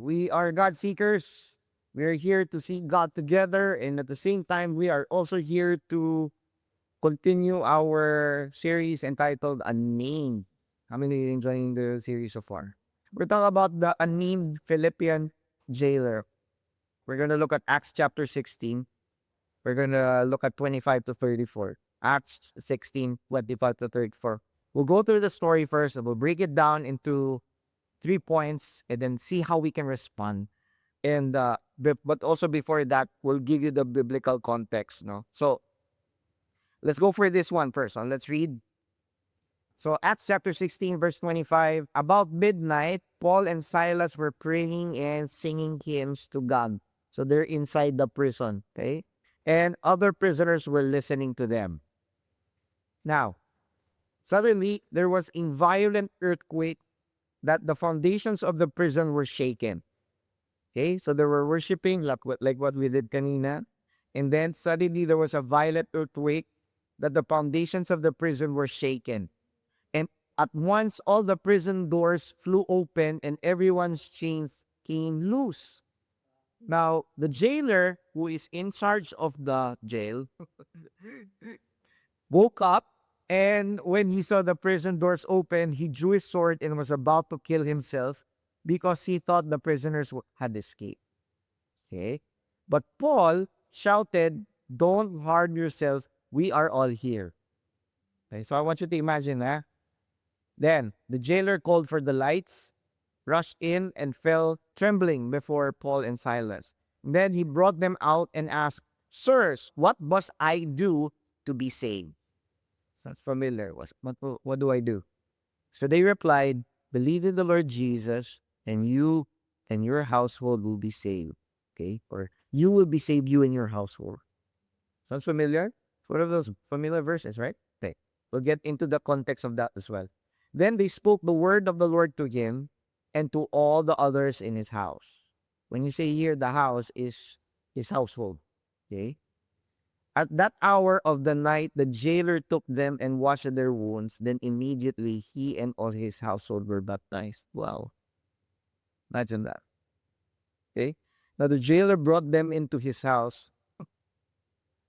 We are God seekers. We are here to seek God together, and at the same time, we are also here to continue our series entitled Unnamed. How many are enjoying the series so far? We're talking about the unnamed Philippian jailer. We're going to look at Acts chapter 16. We're going to look at 25 to 34. Acts 16, 25 to 34. We'll go through the story first, and we'll break it down into 3 points and then see how we can respond. And but also before that, we'll give you the biblical context. No, so let's go for this one first. Let's read. So Acts chapter 16, verse 25. About midnight, Paul and Silas were praying and singing hymns to God. So they're inside the prison, okay? And other prisoners were listening to them. Now, suddenly there was a violent earthquake that the foundations of the prison were shaken. Okay, so they were worshiping like what we did kanina. And then suddenly there was a violent earthquake that the foundations of the prison were shaken. And at once all the prison doors flew open and everyone's chains came loose. Now, the jailer who is in charge of the jail woke up, and when he saw the prison doors open, he drew his sword and was about to kill himself because he thought the prisoners had escaped. Okay? But Paul shouted, "Don't harm yourself. We are all here." Okay? So I want you to imagine that. Then the jailer called for the lights, rushed in, and fell trembling before Paul and Silas. Then he brought them out and asked, "Sirs, what must I do to be saved?" Sounds familiar. What do I do? So they replied, "Believe in the Lord Jesus, and you and your household will be saved." Okay? Or you will be saved, you and your household. Sounds familiar? It's one of those familiar verses, right? Okay. We'll get into the context of that as well. Then they spoke the word of the Lord to him and to all the others in his house. When you say here, the house is his household. Okay? At that hour of the night, the jailer took them and washed their wounds. Then immediately he and all his household were baptized. Wow. Imagine that. Okay? Now the jailer brought them into his house.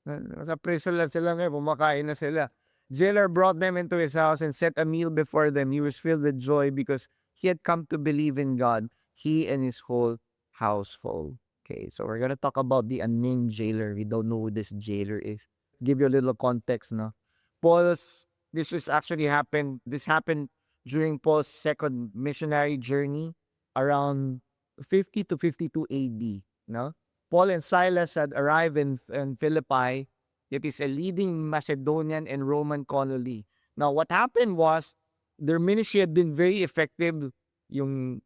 Sa prison lang sila ngayon, kumakain na sila. Jailer brought them into his house and set a meal before them. He was filled with joy because he had come to believe in God, he and his whole household. Okay, so we're gonna talk about the unnamed jailer. We don't know who this jailer is. Give you a little context, no? This happened during Paul's second missionary journey around 50 to 52 AD, no? Paul and Silas had arrived in Philippi. It is a leading Macedonian and Roman colony. Now, what happened was their ministry had been very effective. Yung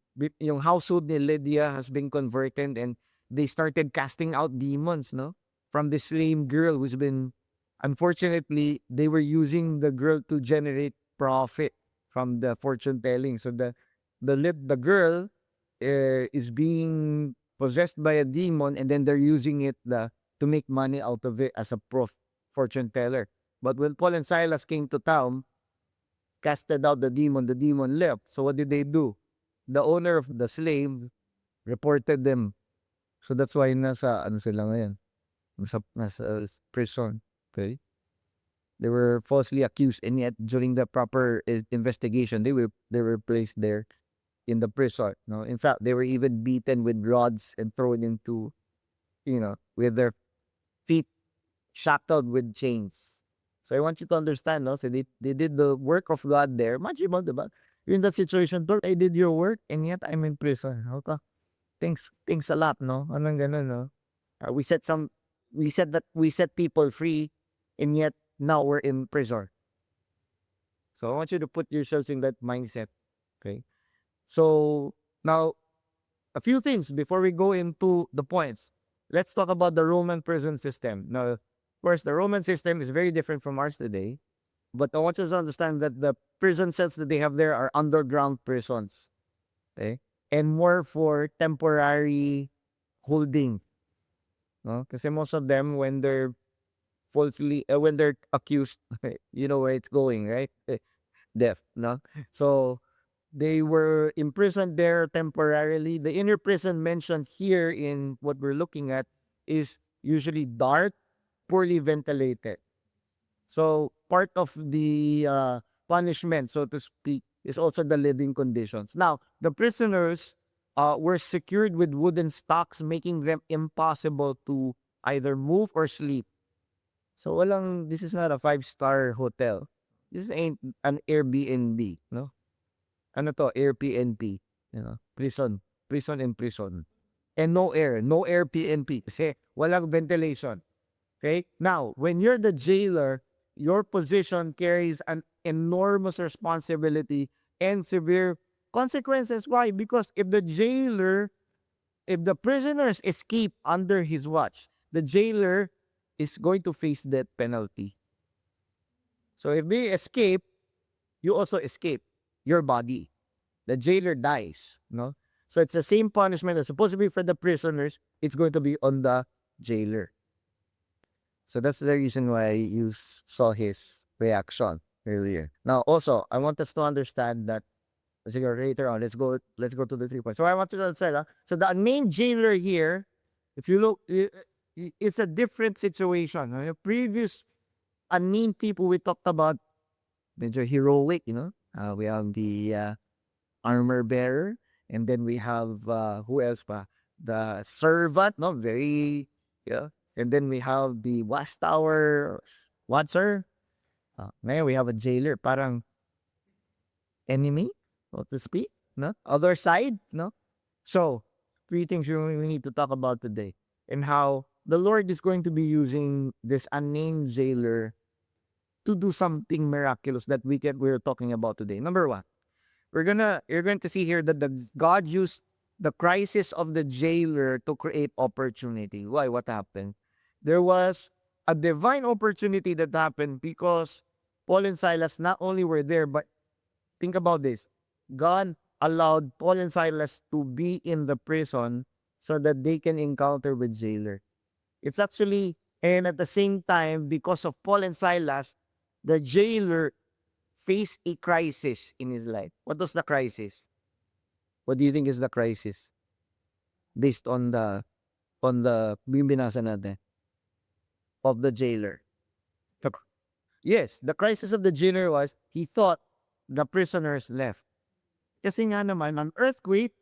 household ni Lydia has been converted, and they started casting out demons, no? From this lame girl who's been, unfortunately, they were using the girl to generate profit from the fortune telling. So the girl is being possessed by a demon, and then they're using it to make money out of it as a fortune teller. But when Paul and Silas came to town, casted out the demon left. So what did they do? The owner of the slave reported them. So that's why ano sila ngayon? Nasa prison. Okay? They were falsely accused, and yet during the proper investigation, they were placed there in the prison. No, in fact, they were even beaten with rods and thrown into, with their feet shackled with chains. So I want you to understand, no? So they did the work of God there. Imagine mo, diba? You're in that situation, Lord, I did your work, and yet I'm in prison. Okay? Thanks a lot, no? Anong ganun, no? We set people free, and yet now we're in prison. So I want you to put yourselves in that mindset. Okay? So now, a few things before we go into the points. Let's talk about the Roman prison system. Now, of course, the Roman system is very different from ours today. But I want you to understand that the prison cells that they have there are underground prisons. Okay? And more for temporary holding. No? Kasi most of them, when they're accused, you know where it's going, right? Death, no? So They were imprisoned there temporarily. The inner prison mentioned here in what we're looking at is usually dark, poorly ventilated. So part of the punishment, so to speak, is also the living conditions. Now, the prisoners were secured with wooden stocks, making them impossible to either move or sleep. So this is not a five-star hotel. This ain't an Airbnb, no? Ano to, Airbnb, prison, prison and prison. And no Airbnb kasi walang ventilation. Okay? Now, when you're the jailer, your position carries an enormous responsibility and severe consequences. Why? Because if the prisoners escape under his watch, the jailer is going to face death penalty. So if they escape, you also escape your body. The jailer dies, no? So it's the same punishment that's supposed to be for the prisoners. It's going to be on the jailer. So that's the reason why you saw his reaction earlier. Now, also, I want us to understand that. Let's go later on. Let's go to the 3 points. So I want to say that. So the main jailer here, if you look, it's a different situation. The previous unnamed people we talked about, medyo heroic, we have the armor bearer, and then we have who else pa? The servant, no, very, yeah. And then we have the watchtower watcher. Ngayon we have a jailer, parang enemy, so to speak, no? Other side, no? So, 3 things we need to talk about today, and how the Lord is going to be using this unnamed jailer to do something miraculous that we're talking about today. Number 1, you're going to see here that God used the crisis of the jailer to create opportunity. Why? What happened? There was a divine opportunity that happened because Paul and Silas not only were there, but think about this. God allowed Paul and Silas to be in the prison so that they can encounter with jailer. It's actually, and at the same time, because of Paul and Silas, the jailer faced a crisis in his life. What was the crisis? What do you think is the crisis? Based on the binasa natin of the jailer. Yes, the crisis of the jailer was he thought the prisoners left. Kasi nga naman, an earthquake,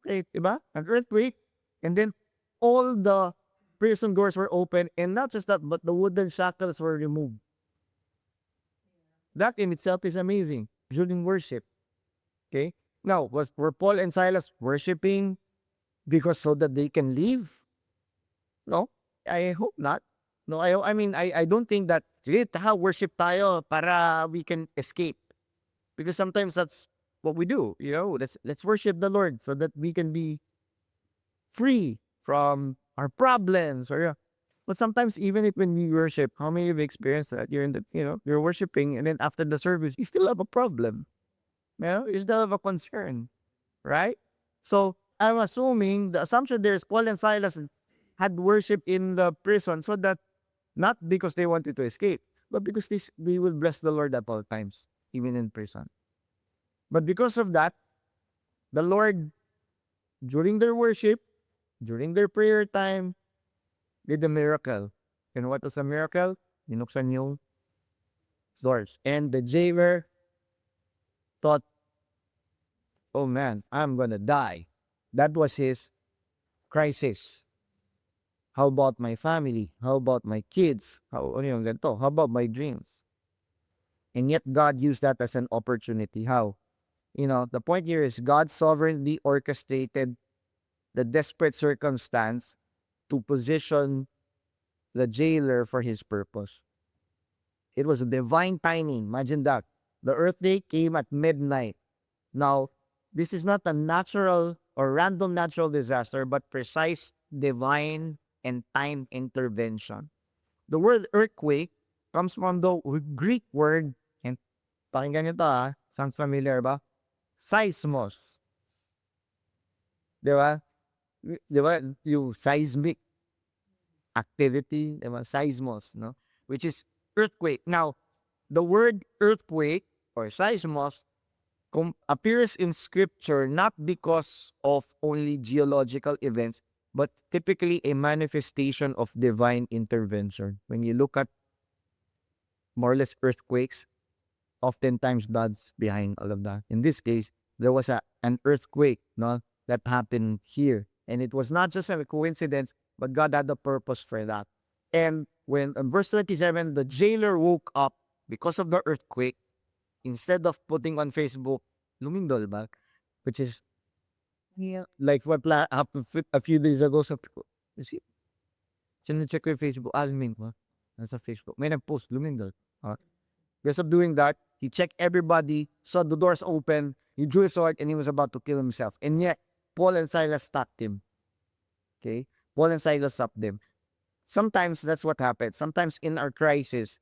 diba? An earthquake, and then all the prison doors were open, and not just that, but the wooden shackles were removed. That in itself is amazing during worship. Okay? Now, were Paul and Silas worshiping because so that they can leave? No, I hope not. No, I mean, I don't think that, sige, worship tayo para we can escape. Because sometimes that's what we do, let's worship the Lord so that we can be free from our problems, but sometimes even if when we worship, how many of you experienced that you're you're worshiping, and then after the service you still have a problem, you still have a concern, right? So I'm assuming the assumption there is Paul and Silas had worship in the prison so that not because they wanted to escape, but because they will bless the Lord at all times, even in prison. But because of that, the Lord, during their worship, during their prayer time, did a miracle. And what was the miracle? Binuksan yung doors. And the jailer thought, oh man, I'm gonna die. That was his crisis. How about my family? How about my kids? How about my dreams? And yet God used that as an opportunity. How? The point here is God sovereignly orchestrated the desperate circumstance to position the jailer for his purpose. It was a divine timing. Imagine that. The earthquake came at midnight. Now, this is not a natural or random natural disaster, but precise divine and time intervention. The word earthquake comes from the Greek word, and pakinggan nyo to, sounds familiar ba? Seismos. Diba? Diba? Yung seismic activity, diba? Seismos, no? Which is earthquake. Now, the word earthquake or seismos appears in scripture not because of only geological events, but typically a manifestation of divine intervention. When you look at more or less earthquakes, oftentimes God's behind all of that. In this case, there was an earthquake, no, that happened here. And it was not just a coincidence, but God had a purpose for that. And when in verse 27, the jailer woke up because of the earthquake, instead of putting on Facebook, lumindol ba? Which is like what happened a few days ago sa si check ko yung Facebook, almin ko. Nasa Facebook. May nag-post, lumindol. Because of doing that, he checked everybody, saw the doors open, he drew a sword, and he was about to kill himself. And yet, Paul and Silas stopped him. Okay? Paul and Silas stopped them. Sometimes that's what happens. Sometimes in our crisis,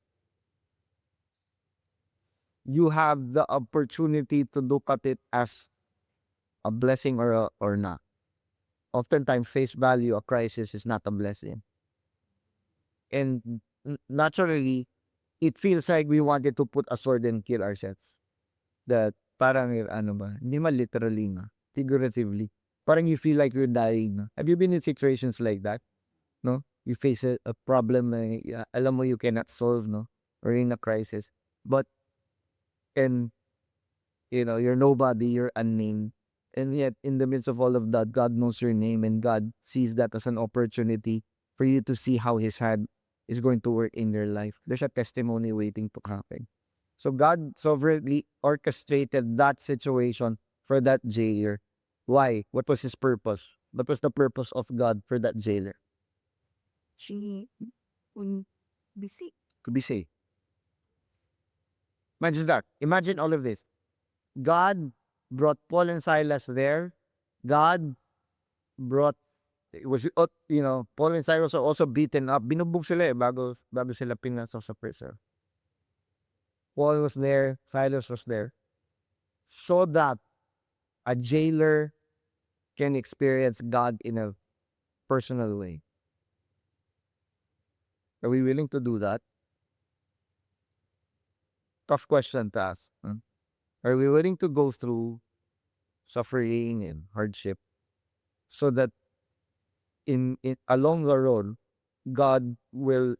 you have the opportunity to look at it as a blessing or not. Oftentimes, face value, a crisis is not a blessing. And naturally, it feels like we wanted to put a sword and kill ourselves. That parang ano ba, hindi man literally nga, figuratively. Parang you feel like you're dying. Na. Have you been in situations like that? No? You face a problem na alam mo you cannot solve, no? Or in a crisis. But, and, you're nobody, you're unnamed. And yet, in the midst of all of that, God knows your name and God sees that as an opportunity for you to see how His hand is going to work in your life. There's a testimony waiting to happen. So God sovereignly orchestrated that situation for that jailer. Why? What was his purpose? What was the purpose of God for that jailer? She busy. To be safe. Imagine that. Imagine all of this. God brought Paul and Silas there. God brought, it was, Paul and Silas are also beaten up. Binubog sila bago sila pinasok sa prison. Paul was there, Silas was there. So that a jailer can experience God in a personal way. Are we willing to do that? Tough question to ask. Huh? Are we willing to go through suffering and hardship so that in along the road, God will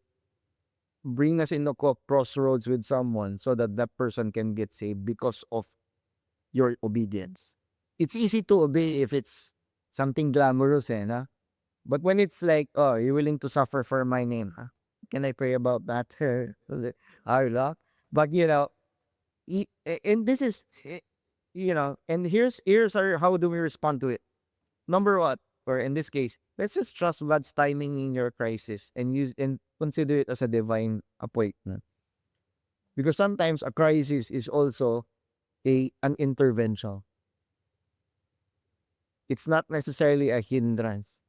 bring us in a crossroads with someone so that that person can get saved because of your obedience? It's easy to obey if it's something glamorous, nah? But when it's like, oh, you're willing to suffer for my name, huh? Can I pray about that? But and this is, and here's our, how do we respond to it? Number one, or in this case, let's just trust God's timing in your crisis and use and consider it as a divine appointment. Because sometimes a crisis is also an intervention. It's not necessarily a hindrance.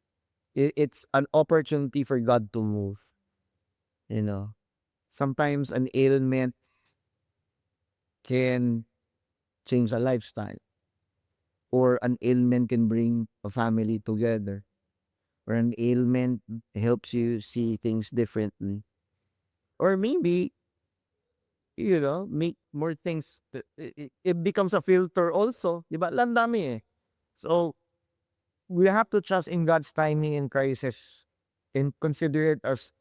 It's an opportunity for God to move. Sometimes an ailment can change a lifestyle, or an ailment can bring a family together, or an ailment helps you see things differently, or maybe make more things. It becomes a filter also, diba? Lang dami eh. So we have to trust in God's timing in crisis and consider it as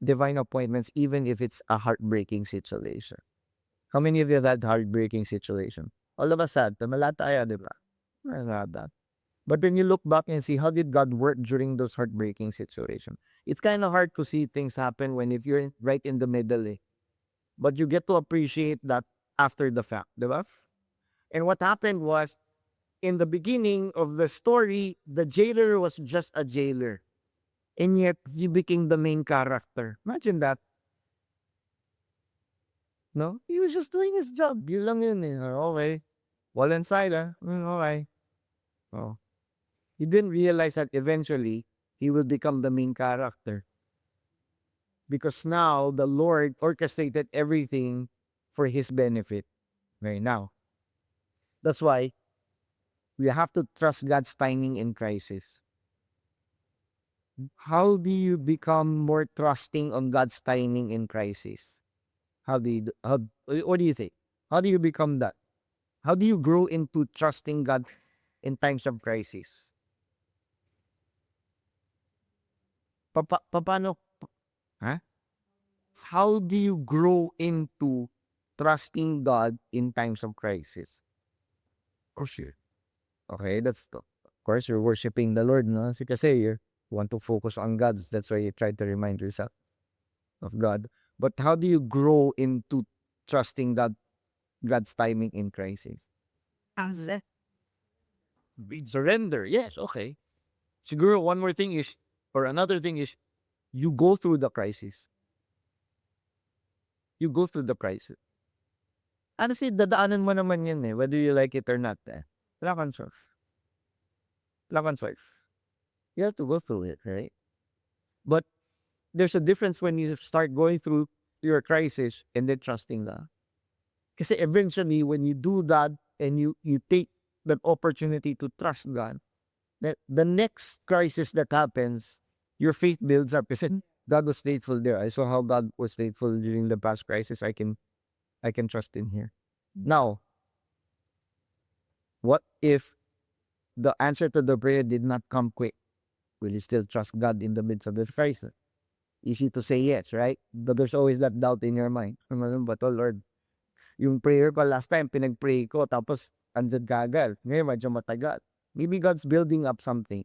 divine appointments, even if it's a heartbreaking situation. How many of you have had heartbreaking situation? All of us had. Lahat tayo, di ba? I had that. But when you look back and see how did God work during those heartbreaking situations, it's kind of hard to see things happen when if you're right in the middle. But you get to appreciate that after the fact, di ba? And what happened was, in the beginning of the story, the jailer was just a jailer. And yet, he became the main character. Imagine that. No? He was just doing his job. Yun lang yun eh. Okay. Walang sila. Okay. Oh. He didn't realize that eventually, he will become the main character. Because now, the Lord orchestrated everything for his benefit. Right now. That's why, we have to trust God's timing in crisis. How do you become more trusting on God's timing in crisis? What do you think? How do you become that? How do you grow into trusting God in times of crisis? Paano? Huh? How do you grow into trusting God in times of crisis? Oh, shit. Okay, of course, you're worshiping the Lord, no? Kasi you want to focus on God. That's why you try to remind yourself of God. But how do you grow into trusting God's timing in crisis? How's that? Surrender. Yes, okay. Siguro one more thing is, or another thing is, you go through the crisis. You go through the crisis. Honestly, dadaanan mo naman yun eh, whether you like it or not eh. Wala kang choice. Wala kang choice. You have to go through it, right? But there's a difference when you start going through your crisis and then trusting God. Kasi eventually, when you do that and you take that opportunity to trust God, that the next crisis that happens, your faith builds up. Kasi God was faithful there. I saw how God was faithful during the past crisis. I can trust in here. Now, what if the answer to the prayer did not come quick? Will you still trust God in the midst of the crisis? Easy to say yes, right? But there's always that doubt in your mind. Ano ba to, Lord? Yung prayer ko last time, pinag-pray ko, tapos andyan kagal. Ngayon, medyo matagal. Maybe God's building up something.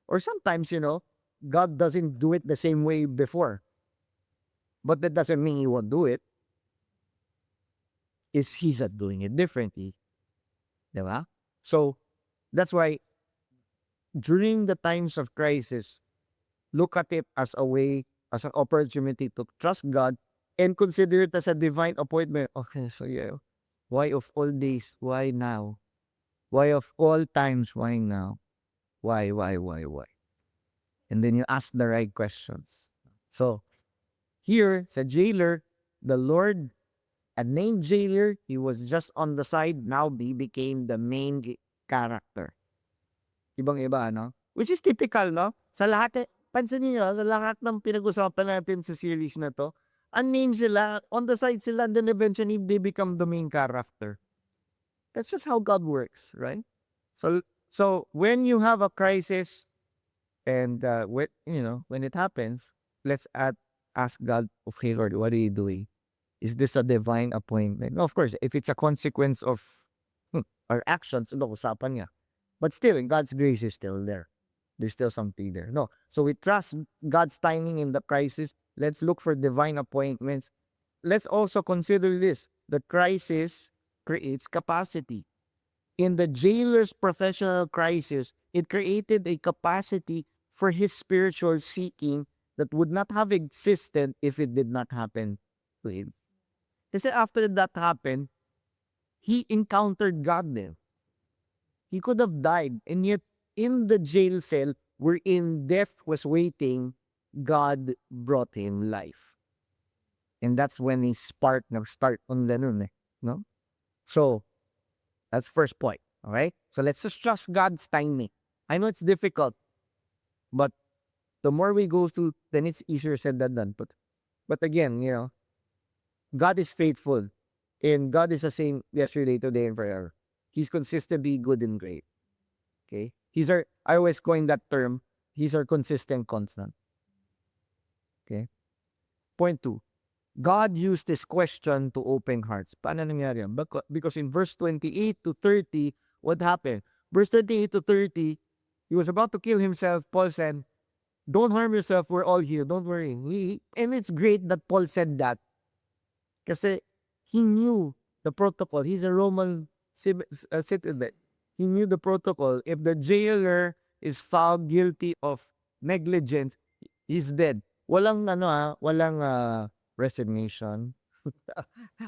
Or sometimes, God doesn't do it the same way before. But that doesn't mean He won't do it. He's not doing it differently. Diba? So, that's why, during the times of crisis, look at it as a way, as an opportunity to trust God and consider it as a divine appointment. Okay, so yeah, why of all days? Why now? Why of all times? Why now? Why? And then you ask the right questions. So, here, sa jailer, the Lord, a named jailer, he was just on the side. Now, he became the main character. Ibang-iba, no? Which is typical, no? Sa lahat, pansin niyo, sa lahat ng pinag-usapan natin sa series na to, unnamed sila, on the side sila, and then eventually they become the main character. That's just how God works, right? So when you have a crisis, and when it happens, let's ask God, okay, Lord, what are you doing? Is this a divine appointment? No, of course, if it's a consequence of our actions, usapan nga. But still, God's grace is still there. There's still something there. No. So we trust God's timing in the crisis. Let's look for divine appointments. Let's also consider this. The crisis creates capacity. In the jailer's professional crisis, it created a capacity for his spiritual seeking that would not have existed if it did not happen to him. Kasi after that happened, he encountered God then. He could have died, and yet in the jail cell wherein death was waiting, God brought him life. And that's when his spark nag-start on nun eh. No? So, that's first point. Okay? So let's just trust God's timing. I know it's difficult, but the more we go through, then it's easier said than done. But again, God is faithful. And God is the same yesterday, today, and forever. He's consistently good and great. Okay? I always coin that term, He's our consistent constant. Okay? Point 2. God used this question to open hearts. Paano nangyari yan? Because in verse 28 to 30, what happened? Verse 28 to 30, he was about to kill himself. Paul said, don't harm yourself. We're all here. Don't worry. And it's great that Paul said that. Kasi he knew the protocol. He's a Roman citizen. He knew the protocol. If the jailer is found guilty of negligence, he's dead. Walang resignation.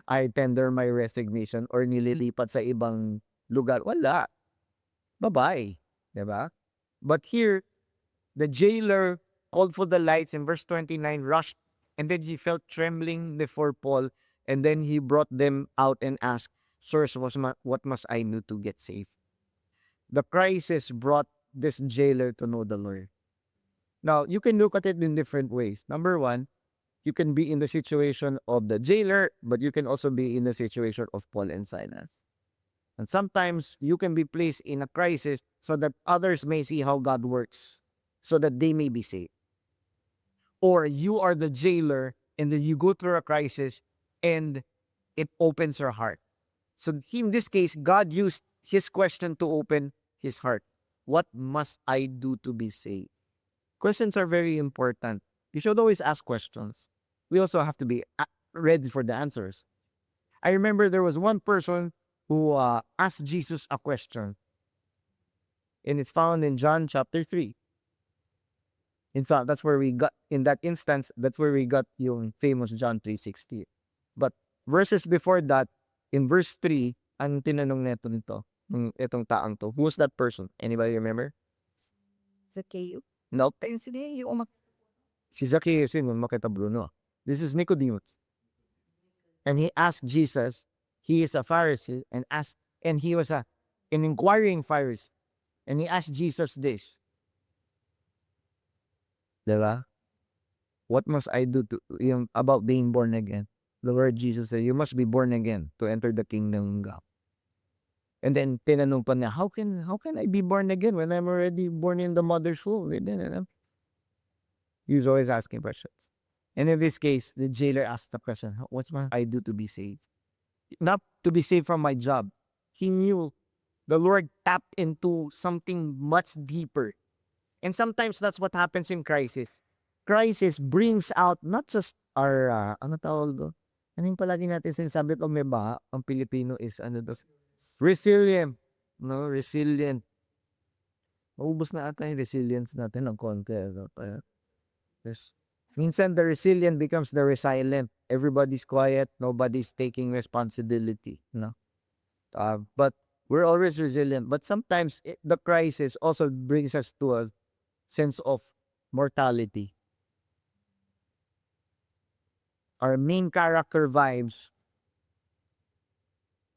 I tender my resignation or nililipat sa ibang lugar. Wala. Bye-bye. Diba? But here, the jailer called for the lights in verse 29, rushed, and then he felt trembling before Paul, and then he brought them out and asked, sirs, what must I do to get saved? The crisis brought this jailer to know the Lord. Now, you can look at it in different ways. Number one, you can be in the situation of the jailer, but you can also be in the situation of Paul and Silas. And sometimes you can be placed in a crisis so that others may see how God works, so that they may be saved. Or you are the jailer and then you go through a crisis and it opens your heart. So in this case, God used his question to open his heart. What must I do to be saved? Questions are very important. You should always ask questions. We also have to be ready for the answers. I remember there was one person who asked Jesus a question, and it's found in John chapter 3. In fact, that's where we got, in that instance, that's where we got yung famous John 3:16. But verses before that, in verse 3, ang tinanong nito, itong taang to, who was that person? Anybody remember? Zacchaeus. Nope. Ayun sila yung Si Zacchaeus yun, makita Bruno. This is Nicodemus. And he asked Jesus, he is a Pharisee, and he was an inquiring Pharisee. And he asked Jesus this. Diba? What must I do about being born again? The Lord Jesus said, you must be born again to enter the kingdom of God. And then tinanong pa niya, how can I be born again when I'm already born in the mother's womb? He was always asking questions. And in this case, the jailer asked the question, what must I do to be saved? Not to be saved from my job. He knew the Lord tapped into something much deeper. And sometimes that's what happens in crisis. Crisis brings out not just our, ano tawag doon? Ano yung palagi natin sinasabi pag may baha? Ang Pilipino is, resilient. No, resilient. Maubos na ata yung resilience natin ng konti. Yes. Minsan the resilient becomes the resilient. Everybody's quiet. Nobody's taking responsibility. No? But we're always resilient. But sometimes the crisis also brings us to a sense of mortality. Our main character vibes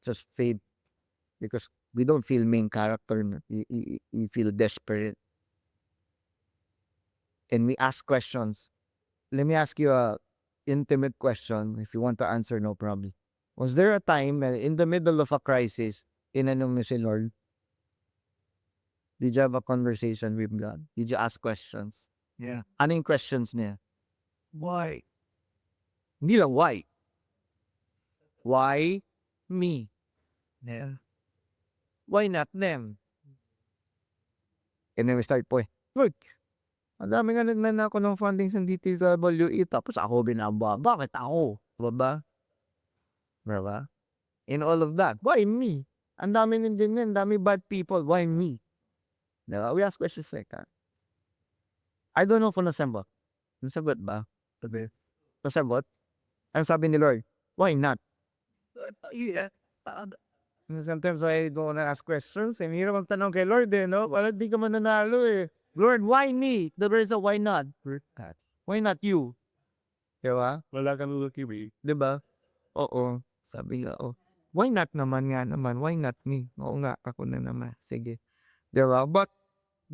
just fade because we don't feel main character. You feel desperate. And we ask questions. Let me ask you a intimate question. If you want to answer, no problem. Was there a time in the middle of a crisis, tinanong mo si Lord? Did you have a conversation with God? Did you ask questions? Yeah. Ano yung questions niya? Why? Hindi lang why. Why me? Yeah. Why not them? And then we start po Lord, ang dami nga nagnanako ng funding sa DTWE tapos ako binaba. Bakit ako? Diba? Diba? In all of that, why me? Ang dami din yan, ang dami bad people. Why me? Diba? We ask questions like that. I don't know kung nasagot. Nasagot ba? Sabi. Nasagot? Ang sabi ni Lord, why not? Yeah. Sometimes I don't wanna ask questions. Ang hirap ang tanong kay Lord no? Parang di ka mananalo Lord, why me? The verse why not? Why not you? Diba? Wala kang lukiwi. Diba? Oo. Sabi nga, why not naman nga naman? Why not me? Oo nga, ako na naman. Sige. Diba? But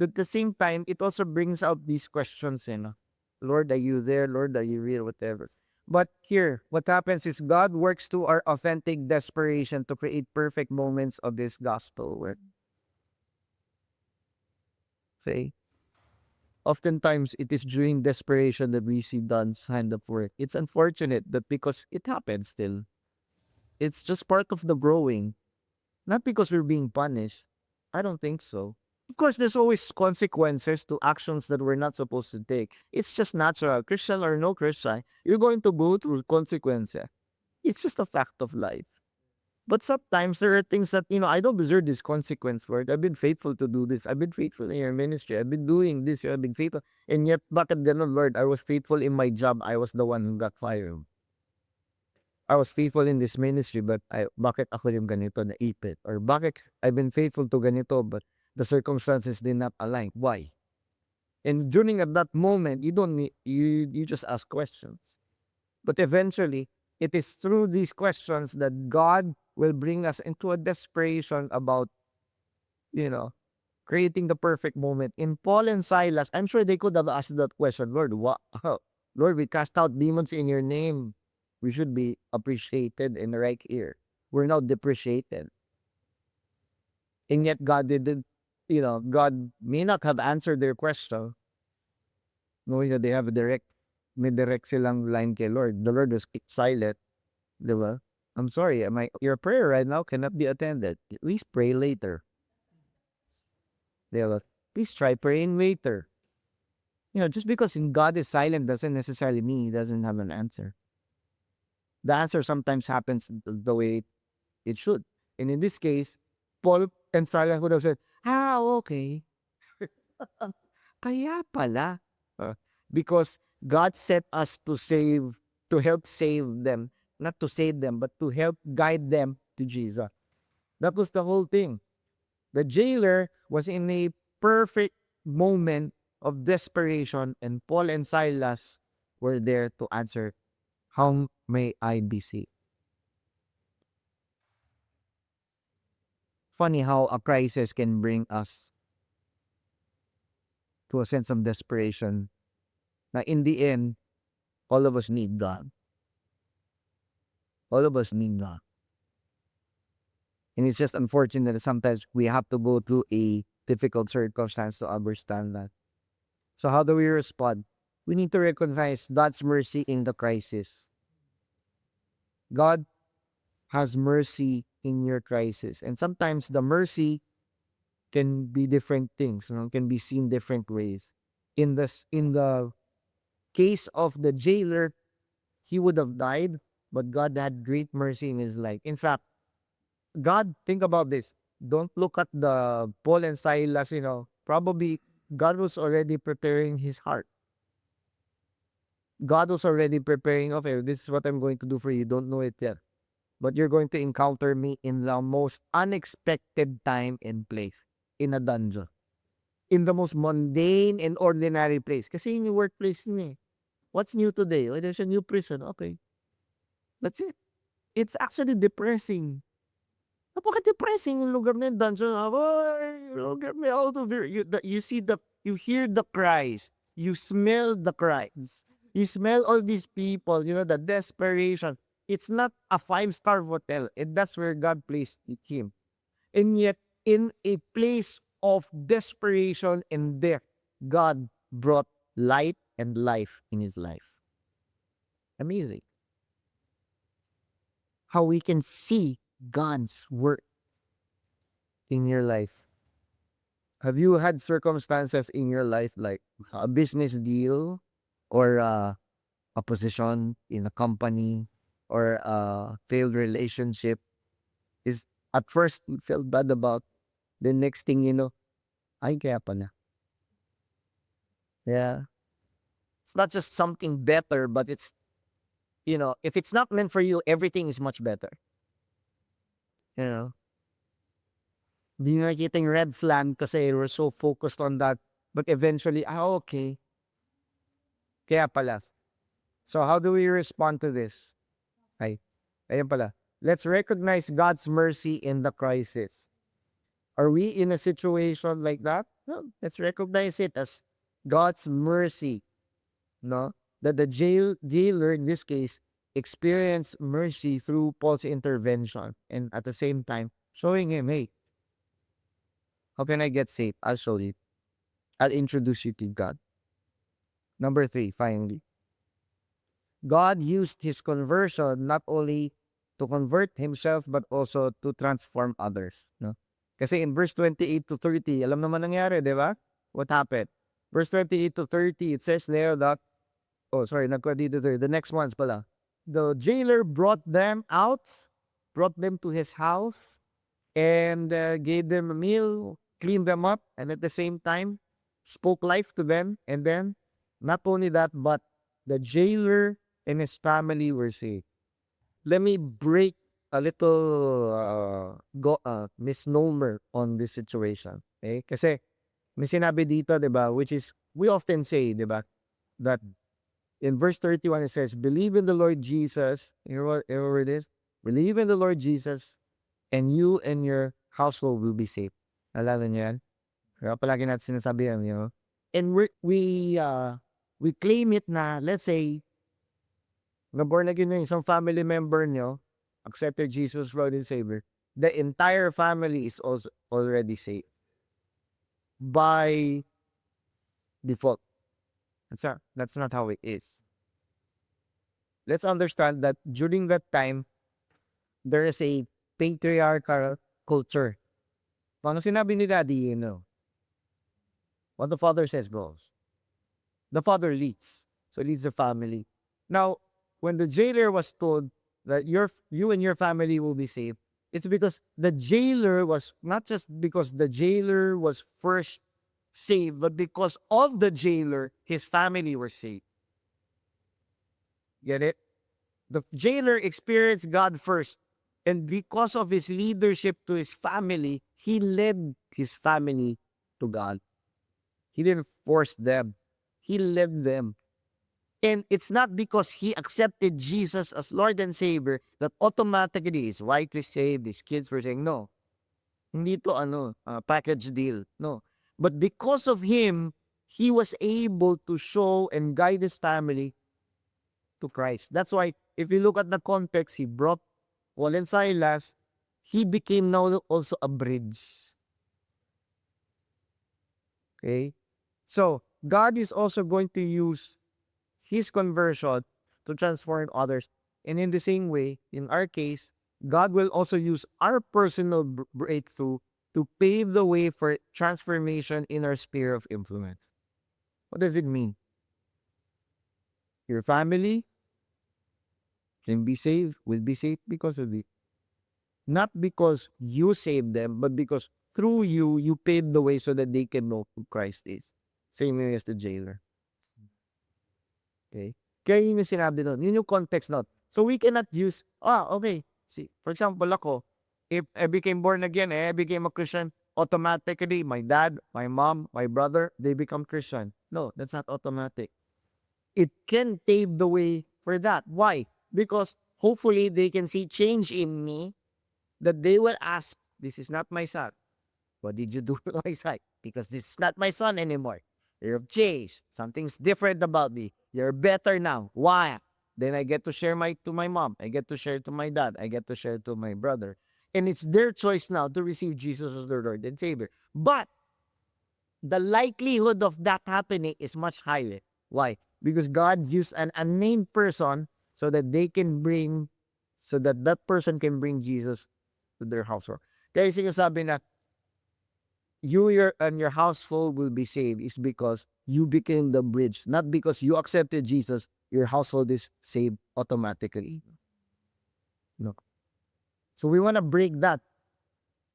at the same time, it also brings out these questions, Lord, are you there? Lord, are you real? Whatever. But here, what happens is God works to our authentic desperation to create perfect moments of this gospel work. Okay? Oftentimes, it is during desperation that we see God's hand of work. It's unfortunate that because it happens still. It's just part of the growing. Not because we're being punished. I don't think so. Of course, there's always consequences to actions that we're not supposed to take. It's just natural. Christian or no Christian, you're going to go through consequences. It's just a fact of life. But sometimes there are things that, I don't deserve this consequence for it. I've been faithful to do this. I've been faithful in your ministry. I've been doing this. I've been faithful. And yet, bakit ganun, Lord? I was faithful in my job. I was the one who got fired. I was faithful in this ministry, but bakit ako yung ganito na ipit? Or bakit I've been faithful to ganito, but the circumstances did not align? Why? And during at that moment, you just ask questions. But eventually, it is through these questions that God will bring us into a desperation about, creating the perfect moment. In Paul and Silas, I'm sure they could have asked that question, Lord, what? Lord, we cast out demons in your name. We should be appreciated and right here. We're not depreciated. And yet God didn't, God may not have answered their question, knowing that they have may direct silang line kay Lord. The Lord was silent, di ba? I'm sorry, your prayer right now cannot be attended. At least pray later. Di ba? Please try praying later. Just because God is silent doesn't necessarily mean He doesn't have an answer. The answer sometimes happens the way it should. And in this case, Paul and Silas would have said, okay. Kaya pala. Because God set us to help save them. Not to save them, but to help guide them to Jesus. That was the whole thing. The jailer was in a perfect moment of desperation, and Paul and Silas were there to answer, "How may I be saved?" Funny how a crisis can bring us to a sense of desperation. Now, in the end, all of us need God. All of us need God. And it's just unfortunate that sometimes we have to go through a difficult circumstance to understand that. So how do we respond? We need to recognize God's mercy in the crisis. God has mercy in your crisis. And sometimes the mercy can be different things, can be seen different ways. In the case of the jailer, he would have died, but God had great mercy in his life. In fact, God, think about this. Don't look at the Paul and Silas, probably God was already preparing his heart. God was already preparing, okay, this is what I'm going to do for you. You don't know it yet. But you're going to encounter me in the most unexpected time and place. In a dungeon. In the most mundane and ordinary place. Kasi in your workplace niya. What's new today? Oh, there's a new prison. Okay. That's it. It's actually depressing. Napaka-depressing yung lugar na yung dungeon. Get me out of here. You hear the cries. You smell the cries. You smell all these people, the desperation. It's not a 5-star hotel. And that's where God placed him. And yet, in a place of desperation and death, God brought light and life in his life. Amazing. How we can see God's work in your life. Have you had circumstances in your life like a business deal or a position in a company or a failed relationship? Is at first you felt bad about, the next thing you know, ay kaya pala. Yeah. It's not just something better, but it's, if it's not meant for you, everything is much better. Di nyo nakikita yung red flag kasi we're so focused on that. But eventually, okay. Kaya pala. So how do we respond to this? Ayan pala. Let's recognize God's mercy in the crisis. Are we in a situation like that? No, let's recognize it as God's mercy. No? That the jailer in this case experienced mercy through Paul's intervention. And at the same time, showing him, hey, how can I get saved? I'll show you. I'll introduce you to God. Number 3, finally. God used his conversion not only to convert himself but also to transform others. No? Kasi in verse 28 to 30, alam naman nangyari, di ba? What happened? Verse 28 to 30, it says there that, the next ones pala. The jailer brought them out, brought them to his house, and gave them a meal, cleaned them up, and at the same time, spoke life to them. And then, not only that, but the jailer and his family were saved. Let me break a little misnomer on this situation. Okay? Kasi may sinabi dito, diba, which is, we often say, diba, that in verse 31 it says, believe in the Lord Jesus. You know what it is? Believe in the Lord Jesus and you and your household will be saved. Alala niyo yan? Kaya palagi natin sinasabi yan, And we claim it na, let's say, na born again yung isang family member nyo, accepted Jesus Lord and Savior, the entire family is also already saved by default. That's not how it is. Let's understand that during that time, there is a patriarchal culture. Paano sinabi ni Daddy, what the father says goes. The father leads. So leads the family. Now, when the jailer was told that you and your family will be saved, it's because the jailer was not just because the jailer was first saved, but because of the jailer, his family were saved. Get it? The jailer experienced God first. And because of his leadership to his family, he led his family to God. He didn't force them. He led them. And it's not because he accepted Jesus as Lord and Savior that automatically his wife is saved, his kids were saying, no. Hindi to package deal. No. But because of him, he was able to show and guide his family to Christ. That's why if you look at the context, he brought Paul and Silas, he became now also a bridge. Okay? So, God is also going to use his conversion to transform others. And in the same way, in our case, God will also use our personal breakthrough to pave the way for transformation in our sphere of influence. What does it mean? Your family can be saved, will be saved because of it. Not because you saved them, but because through you, you paved the way so that they can know who Christ is. Same way as the jailer. Okay? Kaya yun yung sinabi doon. Yun yung context not. So we cannot use, okay. See, for example, ako, if I became born again, I became a Christian, automatically, my dad, my mom, my brother, they become Christian. No, that's not automatic. It can pave the way for that. Why? Because hopefully they can see change in me that they will ask, this is not my son. What did you do to my son? Because this is not my son anymore. You've changed. Something's different about me. You're better now. Why? Then I get to share to my mom. I get to share to my dad. I get to share to my brother. And it's their choice now to receive Jesus as their Lord and Savior. But the likelihood of that happening is much higher. Why? Because God used an unnamed person so that that person can bring Jesus to their household. Kaya sinasabi na, and your household will be saved is because you became the bridge. Not because you accepted Jesus, your household is saved automatically. No. So we want to break that.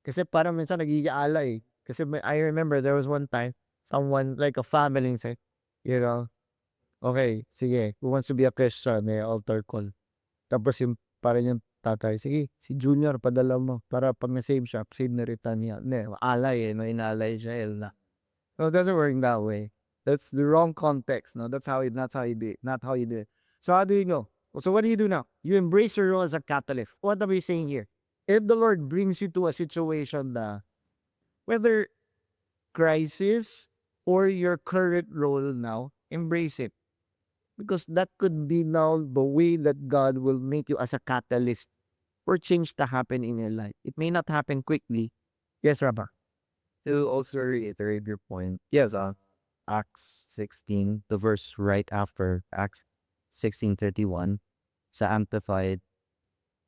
Kasi parang minsan nag-iala eh. Kasi I remember there was one time, someone, like a family said, okay, sige, who wants to be a Christian, may altar call. Tapos parang yung tatay, sige, si Junior, padala mo. Para pag na-save siya, save na rin niya. Alay inaalay siya. No, it doesn't work that way. That's the wrong context. No, that's not how you do it. So how do you know? So what do you do now? You embrace your role as a catalyst. What are we saying here? If the Lord brings you to a situation na whether crisis or your current role now, embrace it. Because that could be now the way that God will make you as a catalyst for change to happen in your life. It may not happen quickly. Yes, Rabba. To also reiterate your point, yes, Acts 16, the verse right after Acts 16:31, sa Amplified,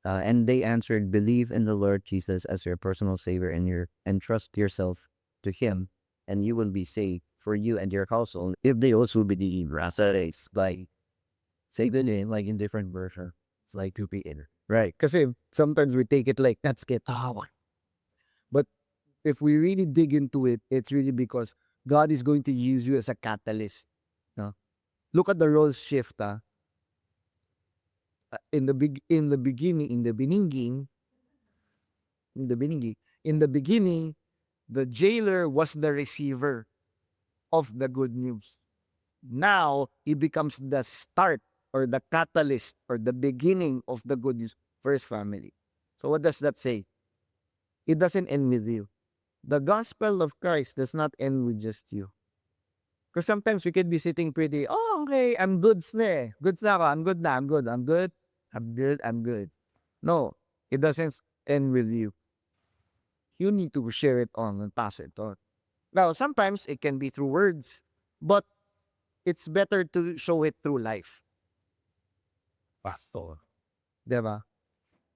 and they answered, believe in the Lord Jesus as your personal Savior and trust yourself to Him, and you will be saved, for you and your household, if they also believe. Rasa, it's like, say the name, like in different version. It's like to be in. Right. Kasi sometimes we take it like, that's it. But if we really dig into it, it's really because God is going to use you as a catalyst. No? Look at the role shift. In the beginning, the jailer was the receiver of the good news. Now, he becomes the start or the catalyst or the beginning of the good news for his family. So what does that say? It doesn't end with you. The gospel of Christ does not end with just you. Because sometimes we could be sitting pretty, okay, I'm good na. Good na ako, I'm good. No, it doesn't end with you. you need to share it on and pass it on. Now, sometimes it can be through words, but it's better to show it through life. Pastor. Diba?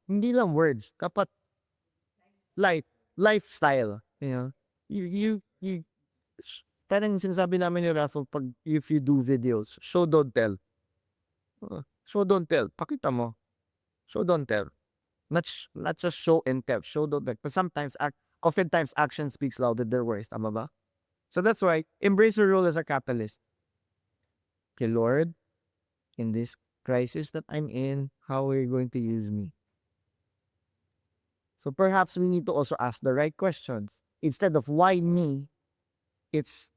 Hindi lang words, dapat lifestyle. You know? Parang sinasabi namin ni Russell, if you do videos, show, don't tell. Show, don't tell. Pakita mo. Show, don't tell. Not just show and tell. Show, don't tell. But oftentimes, action speaks louder than words. Tama ba? So that's why, embrace your role as a catalyst. Okay, Lord, in this crisis that I'm in, how are you going to use me? So perhaps we need to also ask the right questions. Instead of why me, it's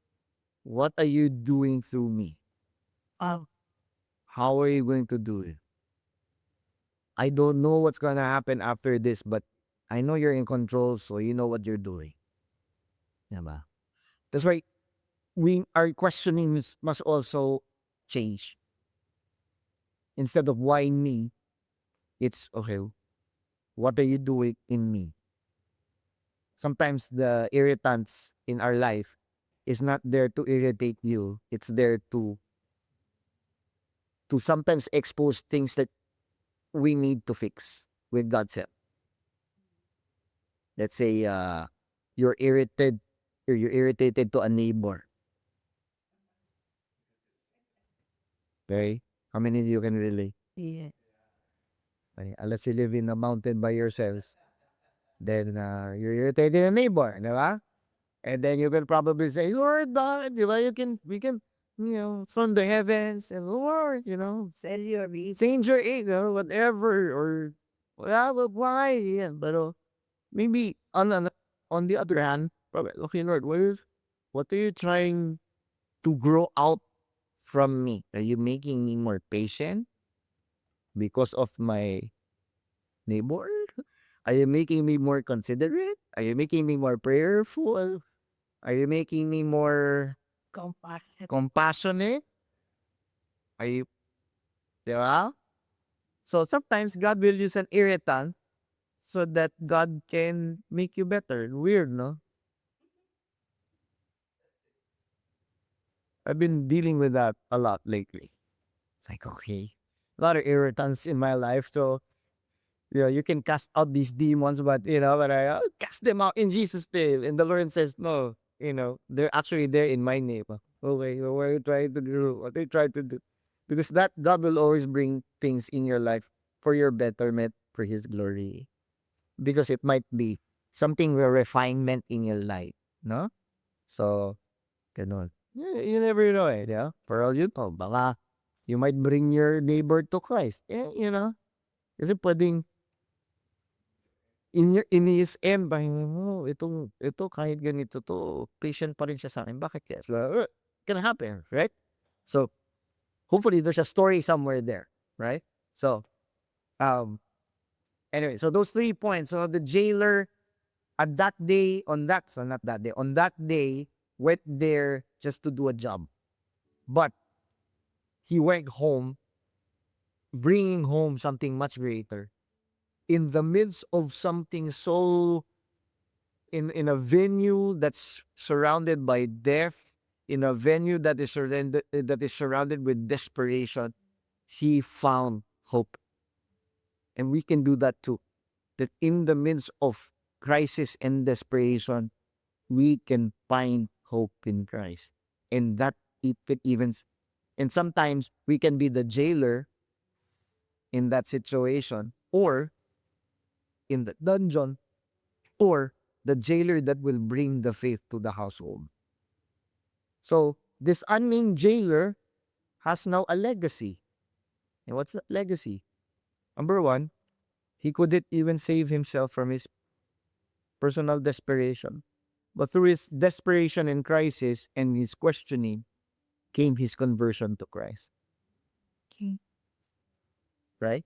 what are you doing through me? How are you going to do it? I don't know what's going to happen after this, but I know you're in control, so you know what you're doing. Diba? That's why our questioning must also change. Instead of why me, it's okay, what are you doing in me? Sometimes the irritants in our life is not there to irritate you. It's there to sometimes expose things that we need to fix with God's help. Let's say you're irritated to a neighbor. Okay? How many of you can relate? Yeah. Okay, unless you live in a mountain by yourselves, then you're irritated to a neighbor, di ba? And then you will probably say, Lord, di ba? We can, from the heavens, and Lord, Sell your reason. change your age, whatever, or, well, but why? Yeah, but maybe on the other hand, probably, okay, Lord, what are you trying to grow out from me? Are you making me more patient because of my neighbor? Are you making me more considerate? Are you making me more prayerful? Are you making me more compassionate? Are you, di ba? So sometimes God will use an irritant so that God can make you better. Weird, no? I've been dealing with that a lot lately. It's like, okay, a lot of irritants in my life. So, you can cast out these demons, but I cast them out in Jesus' name. And the Lord says, no, they're actually there in my name. Okay, so what are you trying to do? What are you trying to do? Because that God will always bring things in your life for your betterment, for His glory. Because it might be something refinement in your life, no? So, ganun. You never know yeah? For all you know, baka you might bring your neighbor to Christ. Kasi pwedeng in his end, ito kahit ganito to, patient pa rin siya sa akin. Bakit kaya? So, can happen, right? So, hopefully there's a story somewhere there, right? So, anyway, so those 3 points. So the jailer on that day, on that day, went there just to do a job. But he went home, bringing home something much greater. In the midst of something so, in a venue that's surrounded by death, in a venue that is surrounded with desperation, he found hope. And we can do that too. That in the midst of crisis and desperation, we can find hope in Christ. And that and sometimes we can be the jailer in that situation, or in the dungeon, or the jailer that will bring the faith to the household. So this unnamed jailer has now a legacy. And what's that legacy? Number 1, he couldn't even save himself from his personal desperation. But through his desperation and crisis and his questioning came his conversion to Christ. Okay. Right?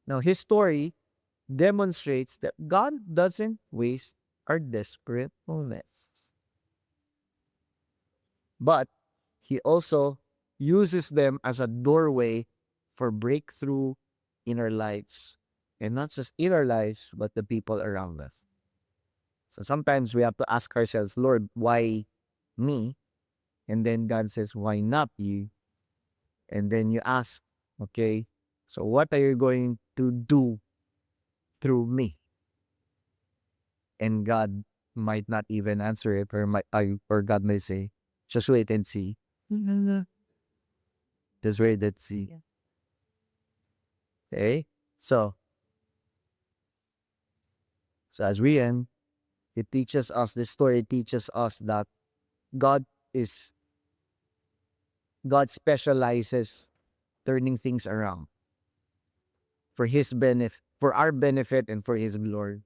Now, his story demonstrates that God doesn't waste our desperate moments. But He also uses them as a doorway for breakthrough in our lives. And not just in our lives, but the people around us. So sometimes we have to ask ourselves, Lord, why me? And then God says, why not you? And then you ask, okay, so what are you going to do through me? And God might not even answer it, or God may say, just wait and see. Just wait and see. Yeah. Okay? So as we end, this story teaches us that God is, God specializes turning things around for His benefit, for our benefit and for His glory.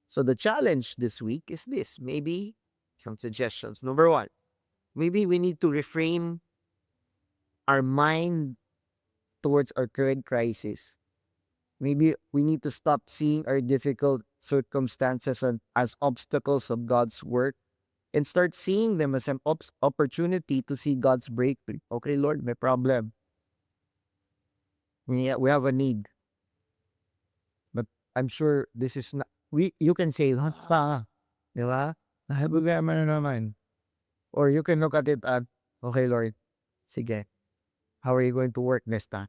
So the challenge this week is this. Maybe some suggestions. Number one, maybe we need to reframe our mind towards our current crisis. Maybe we need to stop seeing our difficult circumstances as obstacles of God's work and start seeing them as an opportunity to see God's breakthrough. Okay, Lord, may problem. We have a need. But I'm sure this is not, you can say, pa, di ba? Problema na naman. Or you can look at it at, okay, Lord, sige, how are you going to work this time?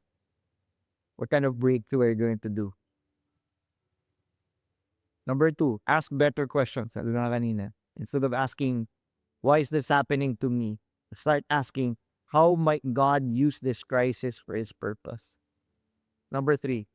What kind of breakthrough are you going to do? Number two, ask better questions. Sabi nga kanina. Instead of asking, why is this happening to me? Start asking, how might God use this crisis for His purpose? Number three,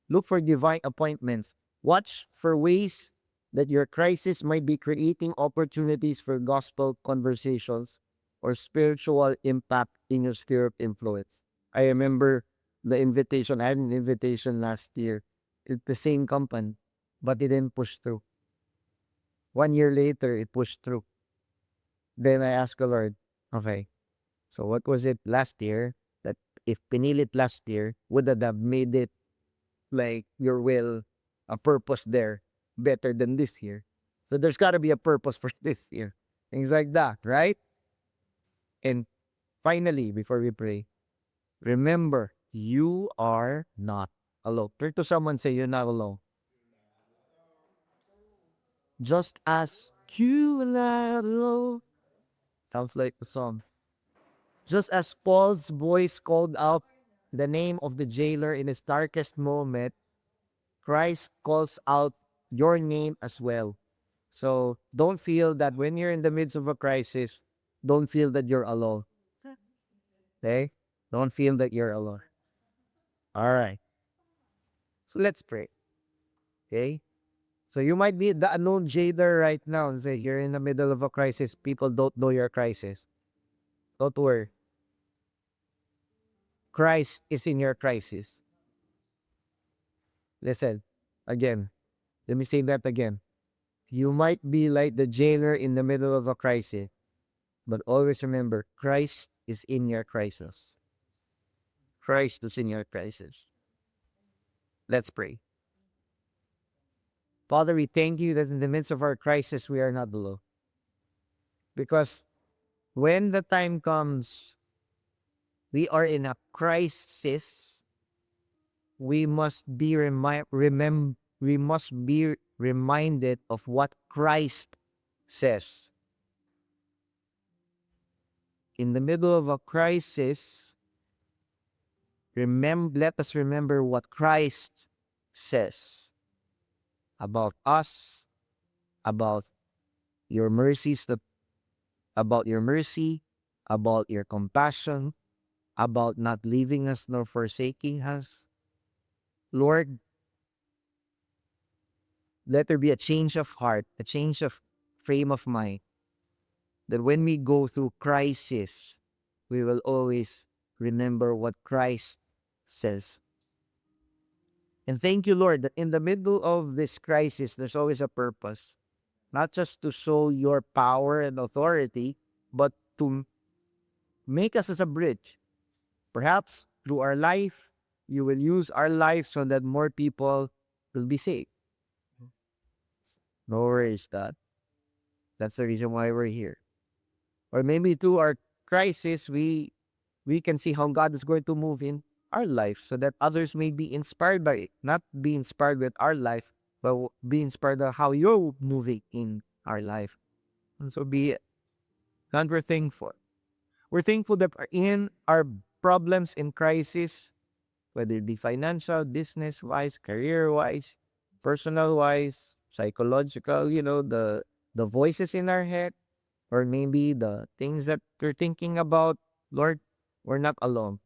look for divine appointments. Watch for ways that your crisis might be creating opportunities for gospel conversations or spiritual impact in your sphere of influence. I remember the invitation. I had an invitation last year at the same company, but it didn't push through. 1 year later, it pushed through. Then I asked the Lord, okay, so what was it last year that if pinilit last year, would that have made it like your will, a purpose there better than this year? So there's got to be a purpose for this year. Things like that, right? And finally, before we pray, remember, you are not alone. Turn to someone, say, you're not alone. Just as you are not alone. Sounds like the song. Just as Paul's voice called out the name of the jailer in his darkest moment, Christ calls out your name as well. So don't feel that when you're in the midst of a crisis, don't feel that you're alone. Okay? Don't feel that you're alone. All right. So let's pray. Okay? So you might be the unknown jailer right now and say you're in the middle of a crisis. People don't know your crisis. Don't worry. Christ is in your crisis. Listen, again. Let me say that again. You might be like the jailer in the middle of a crisis, but always remember, Christ is in your crisis. Christ is in your crisis. Let's pray. Father, we thank you that in the midst of our crisis, we are not alone. Because when the time comes, we are in a crisis, we must be reminded of what Christ says. In the middle of a crisis, let us remember what Christ says about us, about your mercies, about your mercy, about your compassion, about not leaving us nor forsaking us. Lord, let there be a change of heart, a change of frame of mind, that when we go through crisis, we will always remember what Christ says. And thank you, Lord, that in the middle of this crisis, there's always a purpose. Not just to show your power and authority, but to make us as a bridge. Perhaps through our life, you will use our life so that more people will be saved. No worries, God. That's the reason why we're here. Or maybe through our crisis, we can see how God is going to move in our life so that others may be inspired by it. Not be inspired with our life, but be inspired by how you're moving in our life. And so be it. God, we're thankful. We're thankful that in our problems and crisis, whether it be financial, business-wise, career-wise, personal-wise, psychological, the voices in our head, or maybe the things that we're thinking about, Lord, we're not alone.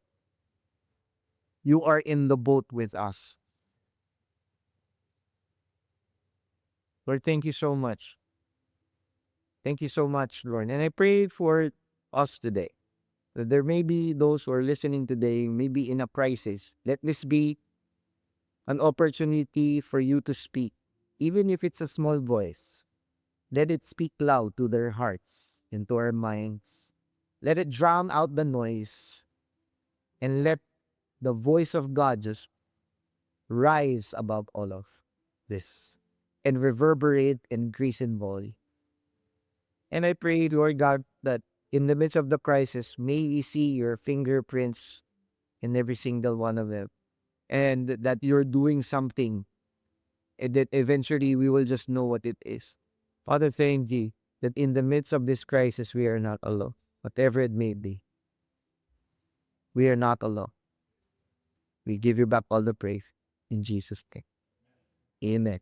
You are in the boat with us. Lord, thank you so much. Thank you so much, Lord. And I pray for us today, that there may be those who are listening today, maybe in a crisis. Let this be an opportunity for you to speak, even if it's a small voice. Let it speak loud to their hearts and to our minds. Let it drown out the noise, and let the voice of God just rise above all of this and reverberate and increase in volume. And I pray, Lord God, that in the midst of the crisis, may we see your fingerprints in every single one of them, and that you're doing something, and that eventually we will just know what it is. Father, thank you that in the midst of this crisis, we are not alone, whatever it may be. We are not alone. We give you back all the praise in Jesus' name. Amen.